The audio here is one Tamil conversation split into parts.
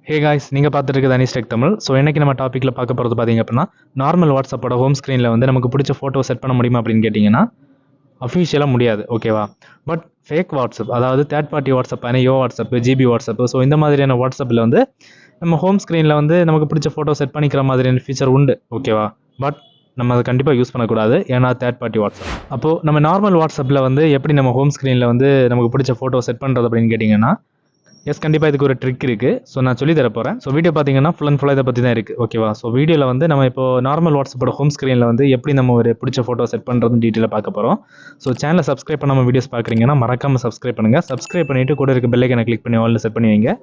ஹே காய்ஸ், நீங்கள் பார்த்துட்டு இருக்குது அனிஷ் டெக் தமிழ். ஸோ இன்றைக்கி நம்ம டாப்பிக்கில் பார்க்க போகிறது பார்த்தீங்க அப்படின்னா, நார்மல் வாட்ஸ்அப்போட ஹோம் ஸ்க்ரீனில் வந்து நமக்கு பிடிச்ச ஃபோட்டோ செட் பண்ண முடியுமா அப்படின்னு கேட்டிங்கன்னா, அஃபிஷியலாக முடியாது, ஓகேவா? பட் ஃபேக் வாட்ஸ்அப், அதாவது தேர்ட் பார்ட்டி வாட்ஸ்அப்பான யோ வாட்ஸ்அப்பு, ஜிபி வாட்ஸ்அப்பு, ஸோ இந்த மாதிரியான வாட்ஸ்அப்பில் வந்து நம்ம ஹோம் ஸ்க்ரீனில் வந்து நமக்கு பிடிச்ச ஃபோட்டோ செட் பண்ணிக்கிற மாதிரியான ஃபீச்சர் உண்டு, ஓகேவா? பட் நம்ம அதை கண்டிப்பாக யூஸ் பண்ணக்கூடாது, ஏன்னா தேர்ட் பார்ட்டி வாட்ஸ்அப். அப்போது நம்ம நார்மல் வாட்ஸ்அப்பில் வந்து எப்படி நம்ம ஹோம் ஸ்க்ரீனில் வந்து நமக்கு பிடிச்ச ஃபோட்டோ செட் பண்ணுறது அப்படின்னு கேட்டிங்கன்னா, எஸ், கண்டிப்பாக இதுக்கு ஒரு ட்ரிக் இருக்குது. ஸோ நான் சொல்லி தர போகிறேன். ஸோ வீடியோ பார்த்தீங்கன்னா ஃபுல் அண்ட் ஃபுல்லாக இதை பற்றி தான் இருக்குது, ஓகேவா? ஸோ வீடியோவில் வந்து நம்ம இப்போ நார்மல் வாட்ஸ்அப்போட ஹோம் ஸ்க்ரீனில் வந்து எப்படி நம்ம ஒரு பிடிச்ச ஃபோட்டோ செட் பண்ணுறதுன்னு டீட்டெயிலாக பார்க்க போகிறோம். ஸோ சேனலை சப்ஸ்கிரைப் பண்ணாமல் வீடியோஸ் பார்க்குறீங்கன்னா மறக்காமல் சப்ஸ்கிரைப் பண்ணுங்கள். சப்ஸ்கிரைப் பண்ணிவிட்டு கூட இருக்க பெல் ஐக்கனை கிளிக் பண்ணி ஆல்ல செட் பண்ணி வைங்க.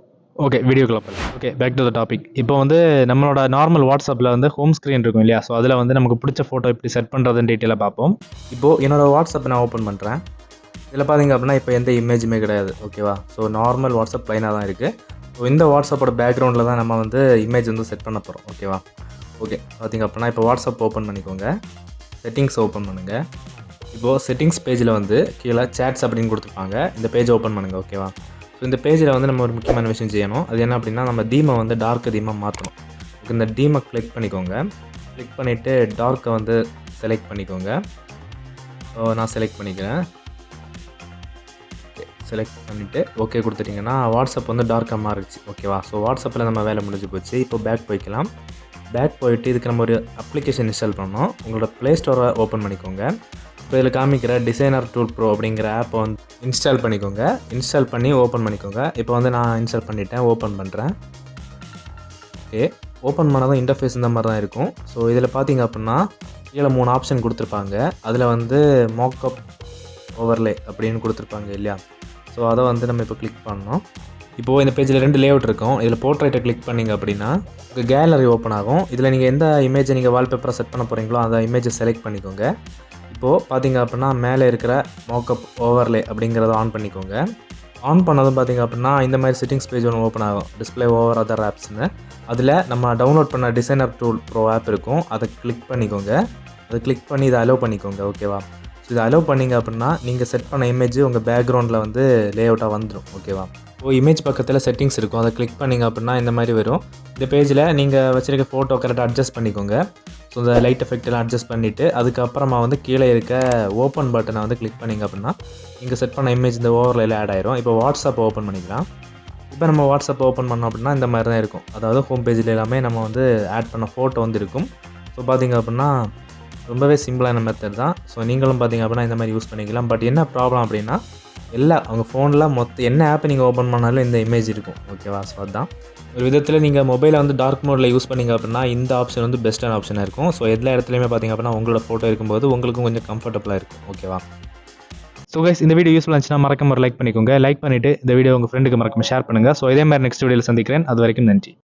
ஓகே, வீடியோக்குள்ள போகலாம். Okay, back to the topic. இப்போ வந்து நம்மளோட நார்மல் வாட்ஸ்அப்பில் வந்து ஹோம் ஸ்க்ரீன் இருக்கும் இல்லையா? ஸோ அதில் வந்து நமக்கு பிடிச்ச ஃபோட்டோ எப்படி செட் பண்ணுறதுன்னு டீட்டெயிலாக பார்ப்போம். இப்போது என்னோட வாட்ஸ்அப்பை நான் ஓப்பன் பண்ணுறேன். இதில் பார்த்தீங்க அப்படின்னா இப்போ எந்த இமேஜுமே கிடையாது, ஓகேவா? ஸோ நார்மல் வாட்ஸ்அப் ப்ளைனாக தான் இருக்குது. ஸோ இந்த வாட்ஸ்அப்போட பேக்ரவுண்டில் தான் நம்ம வந்து இமேஜ் வந்து செட் பண்ண போகிறோம், ஓகேவா? ஓகே, பார்த்தீங்க அப்படின்னா இப்போ வாட்ஸ்அப் ஓப்பன் பண்ணிக்கோங்க. செட்டிங்ஸ் ஓப்பன் பண்ணுங்கள். இப்போது செட்டிங்ஸ் பேஜில் வந்து கீழே சேட்ஸ் அப்படின்னு கொடுத்துருப்பாங்க. இந்த பேஜ் ஓப்பன் பண்ணுங்கள், ஓகேவா? ஸோ இந்த பேஜில் வந்து நம்ம ஒரு முக்கியமான விஷயம் செய்யணும். அது என்ன அப்படின்னா, நம்ம தீமை வந்து டார்க் தீமாக மாற்றணும். இந்த தீமை கிளிக் பண்ணிக்கோங்க. கிளிக் பண்ணிவிட்டு டார்க்கை வந்து செலக்ட் பண்ணிக்கோங்க. ஸோ நான் செலக்ட் பண்ணிக்கிறேன். செலக்ட் பண்ணிவிட்டு ஓகே கொடுத்துட்டிங்கன்னா வாட்ஸ்அப் வந்து டார்க்காக மாறிடுச்சு, ஓகேவா? ஸோ வாட்ஸ்அப்பில் நம்ம வேலை முடிஞ்சு போச்சு. இப்போ பேக் போய்க்கலாம். பேக் போயிட்டு இதுக்கு நம்ம ஒரு அப்ளிகேஷன் இன்ஸ்டால் பண்ணோம். உங்களோட ப்ளே ஸ்டோரை ஓப்பன் பண்ணிக்கோங்க. இப்போ இதில் காமிக்கிற டிசைனர் டூல் ப்ரோ அப்படிங்கிற ஆப்பை வந்து இன்ஸ்டால் பண்ணிக்கோங்க. இன்ஸ்டால் பண்ணி ஓப்பன் பண்ணிக்கோங்க. இப்போ வந்து நான் இன்ஸ்டால் பண்ணிவிட்டேன், ஓப்பன் பண்ணுறேன். ஓகே, ஓப்பன் பண்ணதும் இன்டர்ஃபேஸ் இந்த மாதிரி தான் இருக்கும். ஸோ இதில் பார்த்தீங்க அப்படின்னா கீழே 3 ஆப்ஷன் கொடுத்துருப்பாங்க. அதில் வந்து மார்க்அப் ஓவர்லே அப்படின்னு கொடுத்துருப்பாங்க இல்லையா? ஸோ அதை வந்து நம்ம இப்போ கிளிக் பண்ணோம். இப்போது இந்த பேஜில் 2 லேஅவுட் இருக்கும். இதில் போர்ட்ரைட்டை கிளிக் பண்ணிங்க அப்படின்னா உங்கள் கேலரி ஓப்பன் ஆகும். இதில் நீங்கள் எந்த இமேஜை நீங்கள் வால்பேப்பரை செட் பண்ண போகிறீங்களோ அந்த இமேஜை செலக்ட் பண்ணிக்கோங்க. இப்போது பார்த்தீங்க அப்படின்னா மேலே இருக்கிற மார்க்அப் ஓவர்லே அப்படிங்கிறத ஆன் பண்ணிக்கோங்க. ஆன் பண்ணதும் பார்த்தீங்க அப்படின்னா இந்த மாதிரி செட்டிங்ஸ் பேஜ் ஒன்று ஓப்பன் ஆகும், டிஸ்பிளே ஓவர் அதர் ஆப்ஸ்னு. அதில் நம்ம டவுன்லோட் பண்ண டிசைனர் டூல் ப்ரோ ஆப் இருக்கும், அதை கிளிக் பண்ணிக்கோங்க. அதை கிளிக் பண்ணி இதை அலோவ் பண்ணிக்கோங்க, ஓகேவா? ஸோ இதை அலோவ் பண்ணிங்க அப்படின்னா நீங்கள் செட் பண்ண இமேஜ் உங்கள் பேக்ரவுண்டில் வந்து லேஅவுட்டாக வந்துடும், ஓகேவா? இப்போ இமேஜ் பக்கத்தில் செட்டிங்ஸ் இருக்கும், அதை கிளிக் பண்ணிங்க அப்படின்னா இந்த மாதிரி வரும். இந்த பேஜில் நீங்கள் வச்சுருக்க ஃபோட்டோ கரெக்டாக அட்ஜஸ்ட் பண்ணிக்கோங்க. ஸோ இந்த லைட் எஃபெக்ட்லாம் அட்ஜஸ்ட் பண்ணிவிட்டு அதுக்கப்புறமா வந்து கீழே இருக்க ஓப்பன் பட்டனை வந்து கிளிக் பண்ணிங்க அப்படின்னா நீங்கள் செட் பண்ண இமேஜ் இந்த ஓவர்லேயில் ஆட் ஆயிரும். இப்போ வாட்ஸ்அப் ஓப்பன் பண்ணிக்கலாம். இப்போ நம்ம வாட்ஸ்அப் ஓப்பன் பண்ணோம் அப்படின்னா இந்த மாதிரி தான் இருக்கும். அதாவது ஹோம் பேஜில் எல்லாமே நம்ம வந்து ஆட் பண்ண ஃபோட்டோ வந்து இருக்கும். ஸோ பார்த்திங்க அப்படின்னா ரொம்பவே சிம்பிளான மெத்தட் தான். ஸோ நீங்களும் பார்த்திங்க அப்படின்னா இந்த மாதிரி யூஸ் பண்ணிக்கலாம். பட் என்ன ப்ராப்ளம் அப்படின்னா அவங்க ஃபோனில் என்ன ஆப்பை நீங்கள் ஓப்பன் பண்ணாலும் இந்த இமேஜ் இருக்கும், ஓகேவா? ஸோ அதுதான் ஒரு விதத்தில் நீங்கள் மொபைலை வந்து டார்க் மோடில் யூஸ் பண்ணிங்க அப்படின்னா இந்த ஆப்ஷன் வந்து பெஸ்ட்டான ஆப்ஷனாக இருக்கும். ஸோ எல்லா இடத்துலையுமே பார்த்திங்க அப்படின்னா உங்களோட ஃபோட்டோ இருக்கும்போது உங்களுக்கும் கொஞ்சம் கம்ஃபர்டபுளாக இருக்கும், ஓகேவா? ஸோ கைஸ், இந்த வீடியோ யூஸ்ஃபுல்லாக இருந்துச்சுன்னா மறக்காம லைக் பண்ணிக்கோங்க. லைக் பண்ணிவிட்டு இந்த வீடியோ உங்கள் ஃப்ரெண்டுக்கு மறக்காம ஷேர் பண்ணுங்கள். ஸோ இதே மாதிரி நெக்ஸ்ட் வீடியோவில் சந்திக்கிறேன். அது வரைக்கும் நன்றி.